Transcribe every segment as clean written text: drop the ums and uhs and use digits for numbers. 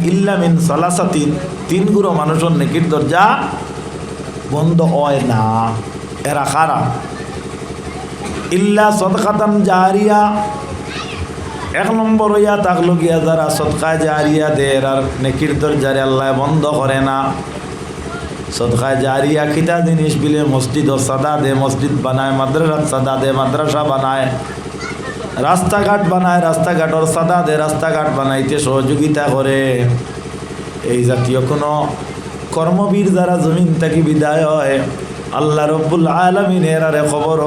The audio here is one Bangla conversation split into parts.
ইল্লা মিন সালাসাতিন, তিন গুরু মানুষের নেকির দরজা বন্ধ হয় না। এরা খারা ইল্লা সদকাতান জারিয়া, এক নম্বর হইয়া থাকলো গিয়া যারা সদকা জারিয়া দেয় আর নেকির দরজারে আল্লাহ বন্ধ করে না। সদকা জারিয়া কিতা জিনিস বিলে মসজিদ ও সাদা দে মসজিদ বানায়, মাদ্রাসা সাদা দে মাদ্রাসা বানায়, রাস্তাঘাট বানায় রাস্তাঘাটর সাদা দে রাস্তাঘাট বানাইতে সহযোগিতা করে। এই জাতীয় কোনো কর্মবীর যারা জমিন থেকে বিদায় হয়, আল্লাহ রব্বুল আলামিন এরারে খবর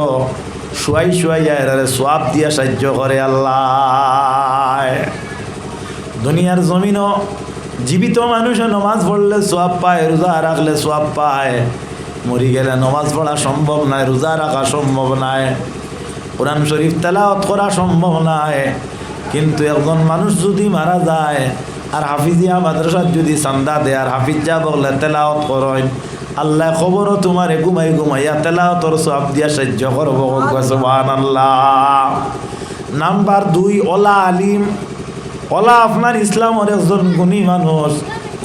শুয়াই শুয়াইয়া এরারে সোয়াব দিয়া সাহায্য করে আল্লাহ। দুনিয়ার জমিনও জীবিত মানুষে নমাজ পড়লে সোয়াব পায়, রোজা রাখলে সোয়াব পায়। মরি গেলে নমাজ পড়া সম্ভব নয়, রোজা রাখা সম্ভব নয়, কোরআন শরীফ তেলাওয়াত করা সম্ভব নয়। কিন্তু একজন মানুষ যদি মারা যায় আর হাফিজিয়া মাদ্রাসার যদি চান্দা দেয় আর হাফিজ যা বললে তেলাওয়াত করেন, আল্লাহ খবরও তোমার ঘুমাই ঘুমাইয়া তেলাওয়াতর সব দিয়া সাহায্য করবো। সুবহানাল্লাহ। নাম্বার 2, ওলা আলিম। ওলা আপনার ইসলামের একজন গুণী মানুষ,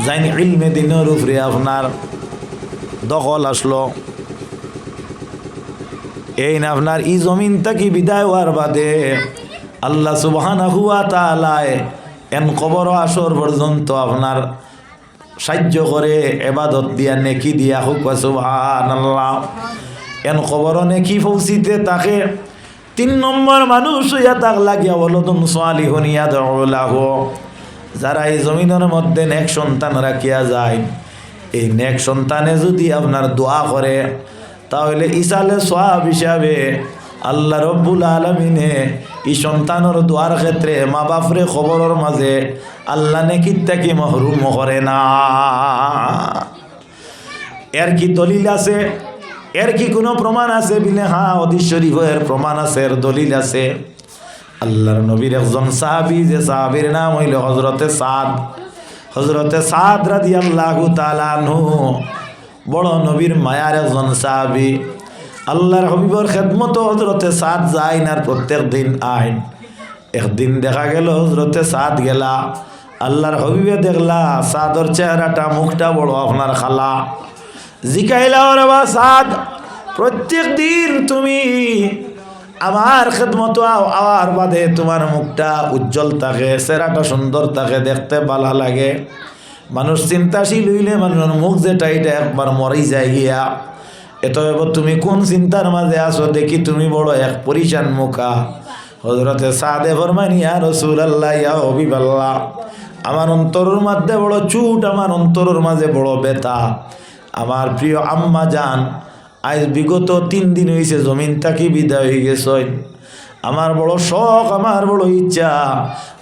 যাই ইলমে দিনের উপরে আপনার দখল আসলো। এই না আপনার ই জমিন থেকে বিদায় হওয়ার বাদে আল্লাহ সুবহানাহু ওয়া তাআলা এন কবর আসর পর্যন্ত আপনার সাহায্য করে, এবাদত দিয়া নেকি দিয়া। হুক সুবহানাল্লাহ। এন কবর নেকি পৌঁছিতে তাকে 3 নম্বর মানুষ হইয়া তাক লাগিয়া ওয়ালাদুন সালিহুন ইয়াদউ লাহু। যারা এই জমিনের মধ্যে নেক সন্তান রাখিয়া যায়, এই নেক সন্তানে যদি আপনার দোয়া করে, তাহলে ইসালে সওয়াব হিসাবে আল্লাহ রব্বুল আলামিনে এই সন্তানের দোয়ার ক্ষেত্রে মা বাপরে খবরের মাঝে আল্লাহ নেকির থেকে মাহরুম করে না। এর কি দলিল আছে? এর কি কোনো প্রমাণ আছে? বিলে হ্যাঁ, হাদিস শরীফের প্রমাণ আছে, এর দলিল আছে। আল্লাহর নবীর একজন সাহাবী, যে সাহাবীর নাম হইল হযরতে সাদ। হযরতে সাদ রাদিয়াল্লাহু তাআলা আনহু বড় নবীর মায়ার একজন সাহাবী। আল্লাহর হাবিবের খেদমত হযরতে সাদ যায় না, প্রত্যেক দিন আইন। একদিন দেখা গেল হযরতে সাদ গেলা, আল্লাহর হাবিবে দেখলা সাদর চেহারাটা মুখটা বড় আপনার খালা। জিকাইলা, ওরে বা সাদ, প্রত্যেক দিন তুমি আমার খেদমত আওয়ার বাদে তোমার মুখটা উজ্জ্বল থাকে, চেহারাটা সুন্দর থাকে, দেখতে ভালো লাগে। মানুষ চিন্তাশীল হইলে মানুষের মুখ যেটা এটা একবার মরেই যায় গিয়া। এত তুমি কোন চিন্তার মাঝে আসো দেখি তুমি বড় এক পরিশান মুখা। হযরতে সাদে ফরমান, ইয়া রাসূলুল্লাহ, ইয়া হাবিবাল্লাহ, আমার অন্তরের মধ্যে বড় চুট, আমার অন্তরের মাঝে বড় ব্যথা। আমার প্রিয় আম্মা জান আজ বিগত 3 দিন হয়েছে জমিন থেকে বিদায় হয়ে গেছে। আমার বড় শখ, আমার বড় ইচ্ছা,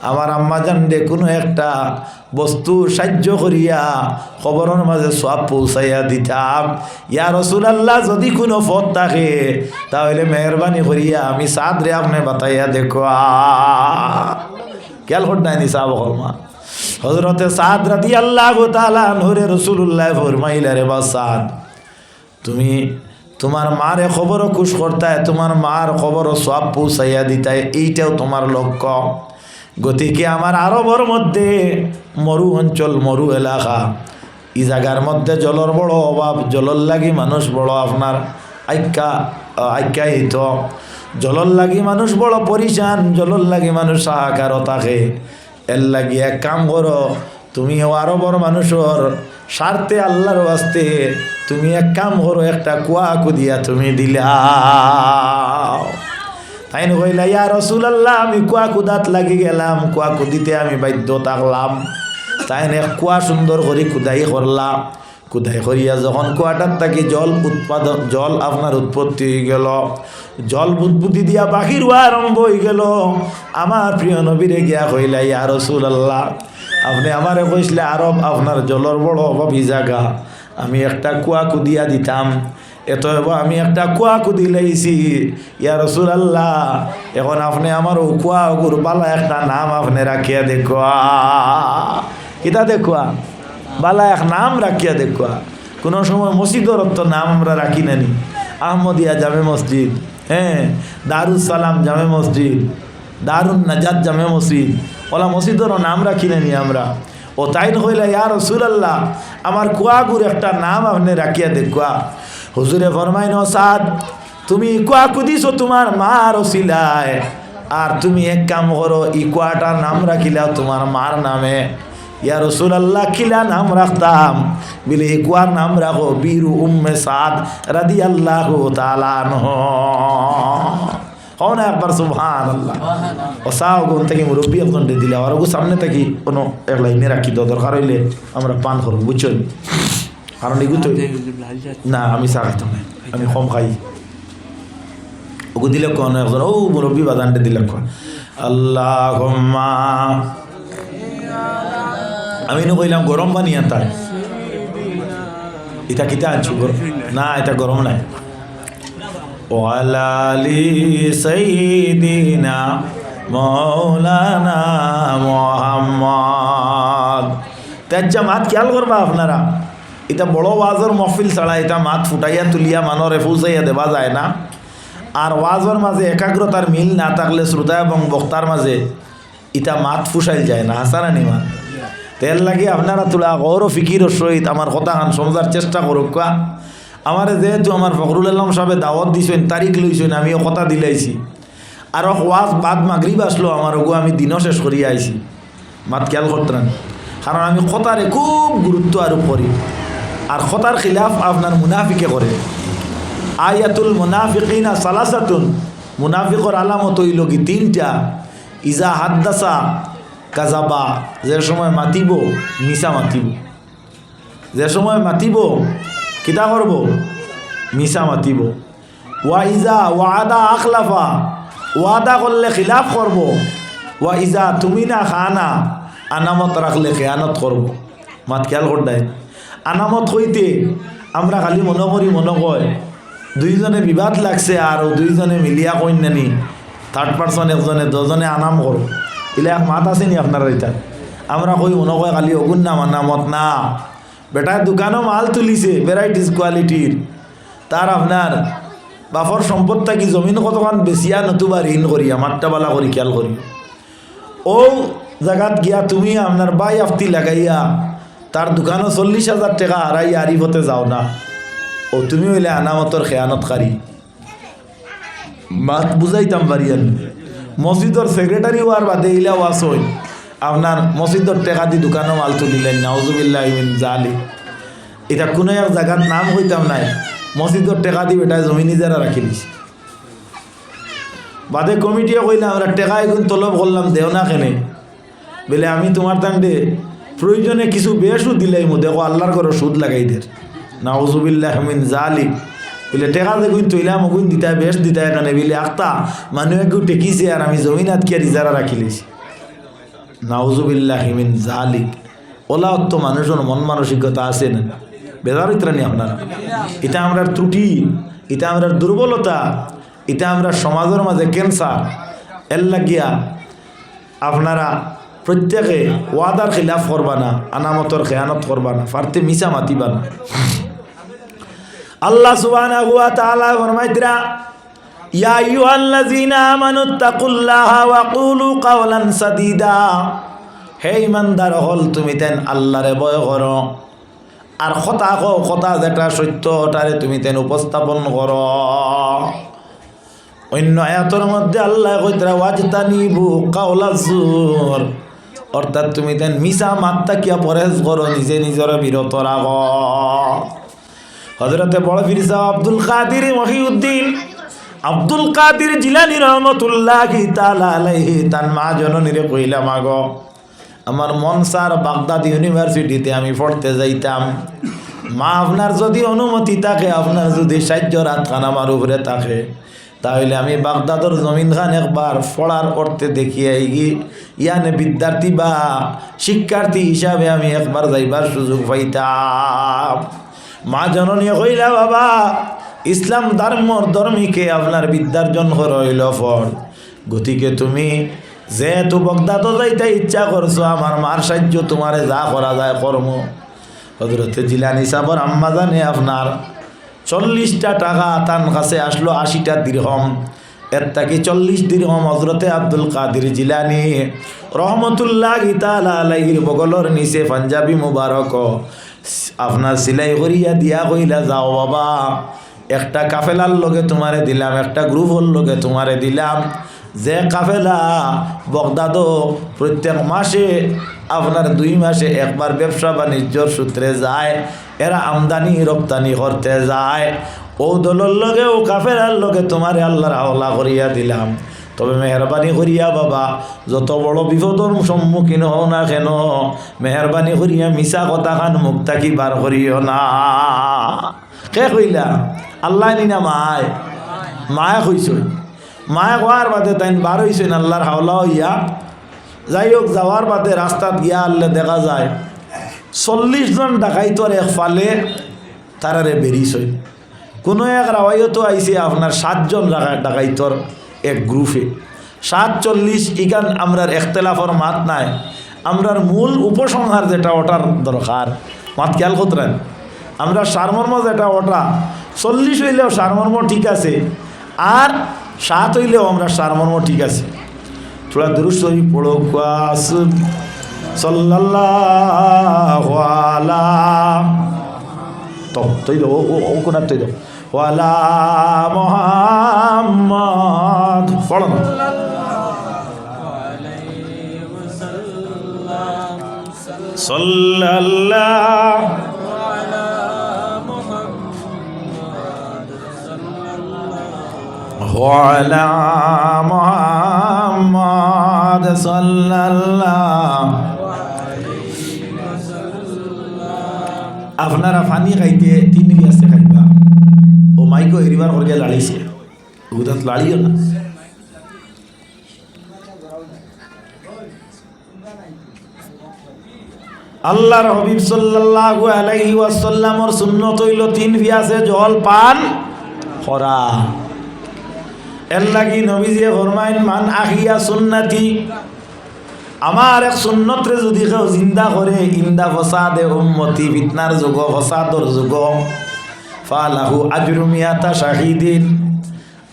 আমার আম্মা জান দে কোনো একটা বস্তু সাহায্য করিয়া খবরের মাঝে সব পৌঁছাইয়া দিতাম। ইয়া রাসূলুল্লাহ, যদি কোনো পথ থাকে তাহলে মেহরবানি করিয়া আমি সাদ রে আপনি বাতাইয়া দেখো। খেয়াল করতেন সাহাব কর্মা। হযরতে সাদ রাদিয়াল্লাহু তাআলা আনহু রাসূলুল্লাহ ফরমাইলা, রে বা সাদ, তুমি তোমার মারে খবর খুশ করতায়, তোমার মার খবর সব পৌঁছাইয়া দিতায়, এইটাও তোমার লক্ষ্য। গতিকে আমার আরবর মধ্যে মরু অঞ্চল, মরু এলাকা, এই জায়গার মধ্যে জলের বড় অভাব, জলের লাগি মানুষ বড় আপনার আজ্ঞায়িত, জলের লাগি মানুষ বড় পরিশান, জলের লাগি মানুষ হাহাকার থাকে। এর লাগি এক কাম করো, তুমি আরবর মানুষের স্বার্থে আল্লাহর ওয়াস্তে তুমি এক কাম করো, একটা কুয়া কুদিয়া তুমি দিলা। তাই কইলা, ইয়া রাসূলুল্লাহ, আমি কুয়া কুদাত লাগি গেলাম, কুয়া কুদিতে আমি বাধ্য থাকলাম। তাই এক কুয়া সুন্দর করে কুদাই করলাম। কুদাই করিয়া যখন কুয়াটার থাকি জল আপনার উৎপত্তি হয়ে গেল, জল বুদবুদি দিয়া বাহির হওয়া আরম্ভ হয়ে গেল। আমার প্রিয় নবীরে গিয়া কইলা, ইয়া রাসূলুল্লাহ, আপনি আমারে কইসলে আরব আপনার জলের বড় অভাবী জায়গা, আমি একটা কুয়া কুদিয়া দিতাম। এত আমি একটা কুয়া কুদি লাইছি, ইয়া রাসূলুল্লাহ, এখন আপনি আমার ও কুয়া গুর বালা একটা নাম আপনি রাখিয়া দেখো। কিতা দেখুয়া? বালা এক নাম রাখিয়া দেখুয়া। কোনো সময় মসজিদের তো নাম আমরা রাখি নানি, আহমদিয়া জামে মসজিদ, হ্যাঁ, দারুস সালাম জামে মসজিদ, দারুন নাজাত জামে মসজিদ, ওলা মসজিদেরও নাম রাখি নানি আমরা। ও তাই কইলা ইয়া রাসূলুল্লাহ আমার কুয়াগুর একটা নাম আপনি রাখিয়া দেখুয়া। হুজুরে ফরমাইন সাদ তুমি কুয়া কুদিছো তোমার মার ওসিলায়, আর তুমি এক কাম করো ই কুয়াটার নাম রাখিলাও তোমার মার নামে। ইয়া রাসূলুল্লাহ কিলা নাম রাখতাম? বলে এই কুয়ার নাম রাখো বীরু উম্মে সাদ রাদিয়াল্লাহু তাআলা আনহু। হন একবার সুবহানাল্লাহ। ও সাও কোন থেকে মুরব্বী একজন দিলে আর ওগো সামনে থেকে কোনো এক লাইনে রাখি তো দরকার হইলে আমরা পান করব বুঝছেন। কারণ এগুলো তো না আমি চা খাইতাম না, আমি কম খাই। ওগো দিলে কোন একজন ও মুরব্বী বাদানটা দিলে কোন আল্লাহুম্মা আমি নো কইলাম গরম পানি আনতা এটা কিতা আনছো না এটা গরম নাই। ওয়ালালি সাইয়্যিদিনা মাওলানা মুহাম্মদ। তেজ্জা মাত খেয়াল করবা আপনারা, এটা বড় ওয়াজর মহফিল ছাড়া এটা মাত ফুটাইয়া তুলিয়া মানরে ফুসাইয়া দেওয়া যায় না। আর ওয়াজর মাঝে একাগ্রতার মিল না থাকলে শ্রোতা এবং বক্তার মাঝে এটা মাত ফুসাইল যায় না, হাসানা নিমা। তেল লাগে আপনারা তোলা গৌর ফিকির সহিত আমার কথা খান সমঝার চেষ্টা করুক। কা আমার যেহেতু আমার ফখরুল আলম সাহেব দাওয়াত দিছেন, তারিখ লইছেন, আমিও কথা দিলাইছি। আর ওয়াজ বাদ মাগরিব আসলো আমার ওগো আমি দিনও শেষ করিয়া আইছি। মাত খেয়াল করতেন, কারণ আমি কথারে খুব গুরুত্ব আরোপ করি। আর কথার খিলাফ আপনার মুনাফিকে করে। আয়াতুল মুনাফিকিনা সালাসাতুন, মুনাফিকর আলামত হইল কি তিনটা। ইজা হাদ্দাসা কাজাবা, যে সময় মাতিব মিশা মাতিব, যে সময় মাতিব কিতা করব মিশা মাতিব। ওয়া ইজা ওয়াদা আখলাফা, ওয়াদা করলে খিলাফ করব। ওয়া ইজা তুমি না খানা আনামত রাখলে খেয়ানত করব। মাত খেয়াল করদায় আনামত হইতে আমরা খালি মনে করি মনে কয় দুইজনে বিবাদ লাগছে আর দুইজনে মিলিয়া কইনানি থার্ড পার্সন একজনে দুজনে আনাম করো ইলে এক মাত আছে নি আপনারা? এটা আমরা কই মনে কয় খালি অগুন নাম আনামত না। বেটায় দোকানও মাল তুলিছে ভ্যারাইটিস কোয়ালিটির, তার আপনার বাফর সম্পদ থাকি জমিন কতক্ষণ বেচিয়া নতুবা ঋণ করিয়া মাত্রাবালা করি খেয়াল করি। ও জায়গাত গিয়া তুমি আপনার বাই আফতি লাগাইয়া তার দোকানও 40,000 টাকা হারাই আরিফতে যাও না, ও তুমি হইলে আনামতর খেয়ানতকারী। মাত বুঝাইতাম পারিয়ান। মসজিদর সেক্রেটারি হওয়ার বাদে ইলা ওয়াস হই আপনার মসজিদর টেকা দি দোকানও মাল তুলিলেন, নাউজুবিল্লাহ মিন জালিক। এটা কোনো এক জায়গার নাম হইতাম নাই, মসজিদর টেকা দি বেটায় জমিন ইজারা রাখিলিস। বাদে কমিটিও কইলাম আমরা টেকা এখন তলব করলাম দেও না কেনে, বলে আমি তোমার তান্ডে প্রয়োজনে কিছু বেশও দিলাই মো দেখো আল্লাহর ঘরে সুদ লাগাই দের, নাউজুবিল্লাহ মিন জালিক। বলে টেকা দেখুন তৈলাম ওগুন দিতায় বেশ দিতায় এখানে বলে আখতা মানুষ একটু টেকিছে আর আমি জমিনাত কি আর ইজারা রাখিলিস, নাউজুবিল্লাহ মিন জালিক। ওলা তো মানুষের মন মানসিকতা আছে না, বেজার ইতরানি আপনারা। এটা আমরা ত্রুটি, এটা আমরা দুর্বলতা, এটা আমরা সমাজের মাঝে ক্যান্সার। এর লাগিয়া আপনারা প্রত্যেকে ওয়াদার খিলাফ করবা না, আনামতর খেয়ানত করবা না, ফারতে মিশা মাতিবা না। আল্লাহ সুবহানাহু ওয়া তাআলা ফরমাইতরা ইয়া আইয়ুহাল্লাযীনা আমানুত্তাকুল্লাহা ওয়া কুলু কাওলান সাদীদা। হে ইমানদার হল তুমি তেন আল্লাহরে ভয় করো আর কথা কো, কথা যেটা সত্য ওটারে তুমি তেন উপস্থাপন করো। অন্য আয়াতের মধ্যে আল্লাহ কইতরা ওয়াজতানিবু কাওলাজ জুর, অর্থাৎ তুমি তেন মিশা মাত্তা কিয়া পরহেজ করো, নিজে নিজের বিরত রাখো। হযরতে বড় পীর সাহেব আব্দুল কাদের মহিউদ্দিন আব্দুল কাদের জিলানী রহমাতুল্লাহি তাআলা আলাইহি তান মা জননীরে কইলা মাগো আমার মন সার বাগদাদ ইউনিভার্সিটিতে আমি পড়তে যাইতাম, মা আপনার যদি অনুমতি থাকে, আপনার যদি সাহায্য রাত খান আমার উপরে থাকে, তাহলে আমি বাগদাদর জমিন খান একবার পড়ার অর্থে দেখিয়ে গি ইয়ানে বিদ্যার্থী বা শিক্ষার্থী হিসাবে আমি একবার যাইবার সুযোগ পাইতাম। মা জননী কইলা বাবা ইসলাম ধর্মীকে আপনার বিদ্যার্জন হইল ফল, গতিকে তুমি যেহেতু বাগদাদও যাইতে ইচ্ছা করছো, আমার মার সাহায্য তোমারে যা করা যায় কর্ম। হযরতে জিলানী সাহেবের আম্মা জানে আপনার 40টা টাকা তার কাছে আসলো, 80টা দিরহম। এর থাকি 40 দিরহম হযরতে আব্দুল কাদের জিলানী রহমতুল্লাহি তাআলা আলাইহির বগলর নিচে পাঞ্জাবি মুবারক আপনার সিলাই করিয়া দিয়া কইলা, যাও বাবা, একটা কাফেলার লগে তোমারে দিলাম, একটা গ্রুপের লগে তোমারে দিলাম, যে কাফেলা বগদাদ প্রত্যেক মাসে আপনার 2 মাসে একবার ব্যবসা বাণিজ্যর সূত্রে যায়, এরা আমদানি রপ্তানি করতে যায়, ও দলের লগে ও কাফেলার লগে তোমারে আল্লাহর হাওলা করিয়া দিলাম। তবে মেহরবানি করিয়া বাবা, যত বড় বিপদর সম্মুখীন হও না কেন, মেহরবানি করিয়া মিছা কথা খান মুখ থাকি বার করিও না। কে কইলা? আল্লাহ নিনা মায় মায় কইছ। মায় কোয়ার বাদে তাই বার হইছেন আল্লাহর হাওলা হইয়া। যাই হোক, যাওয়ার বাদে রাস্তাত গিয়া আল্লে দেখা যায় 40 জন ডাকাইতর এক ফালে তারারে বেরিয়েছে। কোনো এক রাওয়ায়তো আইছে আপনার 7 জন ডাকাইতর এক গ্রুপে। 7-40 ইগান আমরার এখতলাফর মাত নাই, আমরার মূল উপসংহার যেটা ওটার দরকার, মাত খেয়াল করতেন। আমরা সারমর্ম যেটা ওটা 40 হইলেও সারমর্ম ঠিক আছে, আর 7 হইলেও আমরা সারমর্ম ঠিক আছে। থোড়া দুরূদ শরীফ পড়ো, সাল্লাল্লাহু আলা তো তৈ দাও, ও কোন তৈ দাও, ওয়ালা মুহাম্মদ পড়ো না। সাল্লাল্লাহু আলা মুহাম্মদ সাল্লাল্লাহু। আপনারা পানি খাইতে 3 গিলাসে খাইবা। ও মাইকো এরিবার করে লাড়িছে, উদাত লাড়িও না। আল্লাহর হাবিব সাল্লাল্লাহু আলাইহি ওয়াসাল্লামর সুন্নত হইল 3 গিলাসে জল পান করা। এর লাগি নবীজি ফরমাইন, মান আহিয়া সুন্নতি, আমার এক সুন্নতরে যদি কেউ জিন্দা করে, ইন্দা ফসাদে উম্মতি, ফিতনার যুগ ফসাদর যুগ, ফালাহু আজরু মিয়াতা শাহিদিন,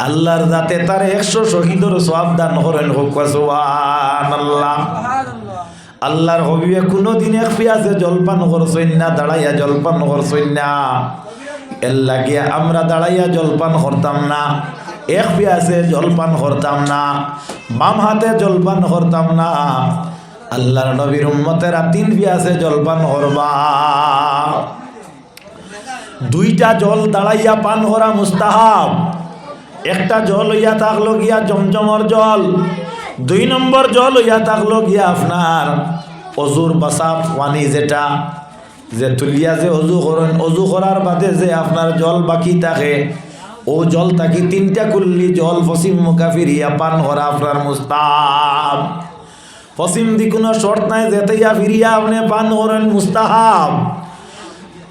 আল্লাহর যাতে তার 100 শহীদর সওয়াব দান করেন। হোক সুবহানাল্লাহ। আল্লাহর হবিবে কোনোদিন এক পিয়াসে জলপান করছেন না, দাঁড়াইয়া জলপান করছেন না। এর লাগিয়া আমরা দাঁড়াইয়া জলপান করতাম না, এক পিয়াসে জলপান করতাম না, বাম হাতে জলপান করতাম না। আল্লাহর নবীর উম্মতেরা 3 পিয়াসে জলপান করবা। 2টা জল দাঁড়াইয়া পান করা মুস্তাহাব। একটা জল হইয়া থাকলো গিয়া জমজমর জল, 2 নম্বর জল হইয়া থাকলো গিয়া আপনার অজুর বাসা পানি, যেটা যে তুলিয়া যে অজু করেন, অজু করার বাদে যে আপনার জল বাকি থাকে, ও জল থাকি 3টা কুল্লি জল পশ্চিম মুখা ফিরিয়া পান করা আপনার মুস্তাহাব। পশ্চিম দি কোনো শর্ত নাই, যেতেইয়া ফিরিয়া আপনি পান করেন মুস্তাহাব।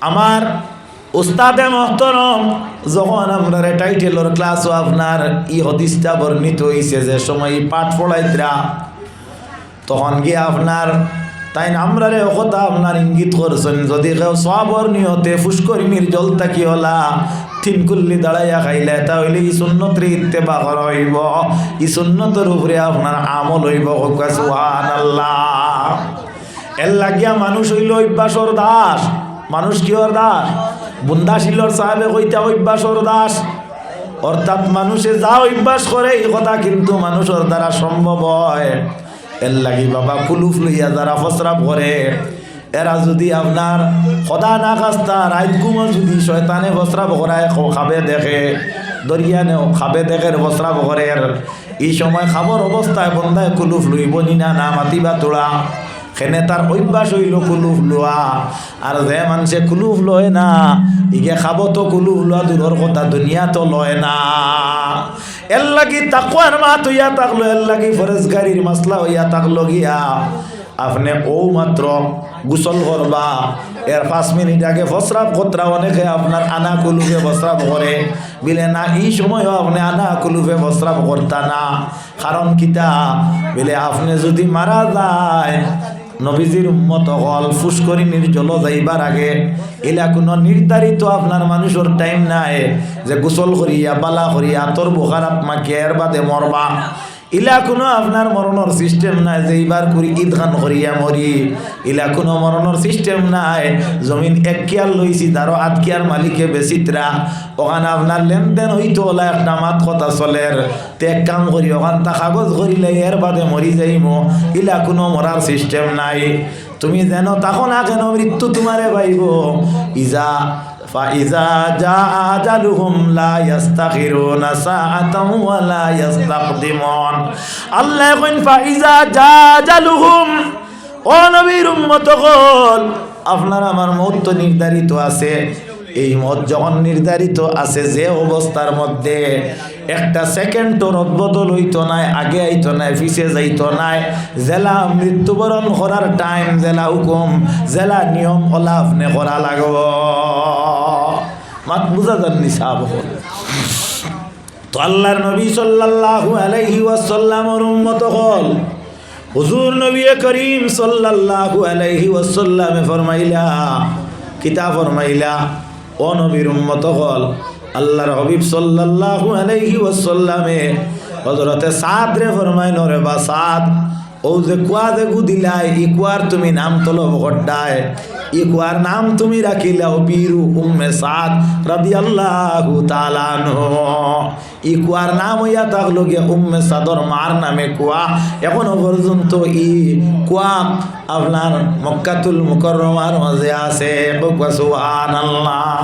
আমার উস্তাদে মোহতরম যখন আমরা টাইটেলর ক্লাসও আপনার ই হদিসটা বর্ণিত হয়েছে, যে সময় পাঠ পড়াইতরা, তখন গিয়ে আপনার তাই আমরা রে কথা আপনার ইঙ্গিত করছেন, যদি কেউ সওয়াবর নিয়তে পুষ্করিণীর জল থাকি হলা 3 কুল্লি দাঁড়াইয়া খাইলে, তাহলে এই সুন্নতরে ইত্তেবা করা হইব, এই সুন্নতের উপরে আপনার আমল হইব। সুবহানাল্লাহ। এর লাগিয়া মানুষ হইল অভ্যাসর দাস। মানুষ কিহর দাস? বুন্দাশিলর সাহেবে কইতা অভ্যাসর দাস, অর্থাৎ মানুষে যা অভ্যাস করে এই কথা কিন্তু মানুষের দ্বারা সম্ভব হয়। এর লাগি বাবা কুলুফ লইয়া যারা ফসরাপ করে, এরা যদি আপনার খোদা না খাস্তা রাত ঘুমো যদি শয়তানে ফসরাপ করায় খাবে দেখে, দরিয়া নেও খাবে দেখে ফসরাপ করে, এই সময় খাবার অবস্থায় বন্ধায় কুলুফ লইব নিনা না মাতিবা তোড়া, সেনে তার অভ্যাস হইল কুলুফ লোয়া। আর যে মানুষে কুলুফ লয় না, ইগে খাব তো কুলুফ লোয়া দূরের কথা, দুনিয়া তো লয় না। এর লাগি তাকওয়ার মাত হইয়া থাকলো, এর লাগি ফরেজগারির মাসলা হইয়া থাকলো গিয়া আপনি ও মাত্র গোসল করবা, এর 5 মিনিট আগে ফসরাপ কতরা অনেকে আপনার আনা কুলুফে ফসরাপ করে, বিলে না এই সময়ও আপনি আনা কুলুফে ফসরাপ করতা না। কারণ কিতা বিলে আপনি যদি মারা যায়, নবীজির উম্মত হল ফুসকরিনীর জল যাইবার আগে এলা কোনো নির্ধারিত আপনার মানুষের টাইম নাই যে গোসল করিয়া বালা করিয়া তোর বোখারাত মাখিয়া এর বাদে মরবা। ইলা কোনো আপনার মরণের সিস্টেম নাই যে এইবার করি ঈদ খান করিয়া মরি। ইলা কোনো মরণের সিস্টেম নাই। জমিন এক কিয়ার লইছি তারও আধ কিয়ার মালিকে বেচিত্রা ওখানে আপনার লেনদেন হইতো ওলা একটা মাত কথা চলের তে এক কাম করি ওখান তা কাগজ করিলে এর বাদে মরি যাইম। ইলা কোনো মরার সিস্টেম নাই। তুমি যেন তখন আগে মৃত্যু তোমারে পাইব। ইজা ফাইজা জা আজালুহুম লা ইস্তাখিরুনা সাআতান ওয়া লা ইস্তাকদিমুন। আল্লাহ কইন ফাইজা জা আজালুহুম, ও নবীর উম্মতগণ আপনার আমার মওত তো নির্ধারিত আছে। এই মত যখন নির্ধারিত আছে যে অবস্থার মধ্যে একটা সেকেন্ডও রদবদল হইতো নাই, আগে আইতো নাই, পিছে যাইতো নাই। জেলা মৃত্যুবরণ করার টাইম, জেলা হুকুম, জেলা নিয়ম ওলা আপনি করা লাগব। মাত বুঝা যাননি সাহাব। তো আল্লাহর নবী সাল্লাল্লাহু আলাইহি ওয়াসাল্লামের উম্মত হল হুজুর নবী করিম সাল্লাল্লাহু আলাইহি ওয়াসাল্লামে ফরমাইলা, কিতা ফরমাইলা, ও নবীর উম্মত হল আল্লাহর হাবিব সাল্লাল্লাহু আলাইহি ওয়াসাল্লামে হযরতে সাদ রে ফরমাইল, রে বা সাদ, ও যে কুয়া যে গুদিলাই ই কুয়ার তুমি নাম তলব গড্ডায়, ই কুয়ার নাম তুমি রাখিলাও বীরু উম্মে সাদ রাদিয়াল্লাহু তাআলা আনহু। ই কুয়ার নাম হইয়া থাকলো গিয়া উম্মে সাদর মার নামে কুয়া। এখনো পর্যন্ত ই কুয়া আপনার মক্কাতুল মুকাররমার মাঝে আছে। সুবহানাল্লাহ।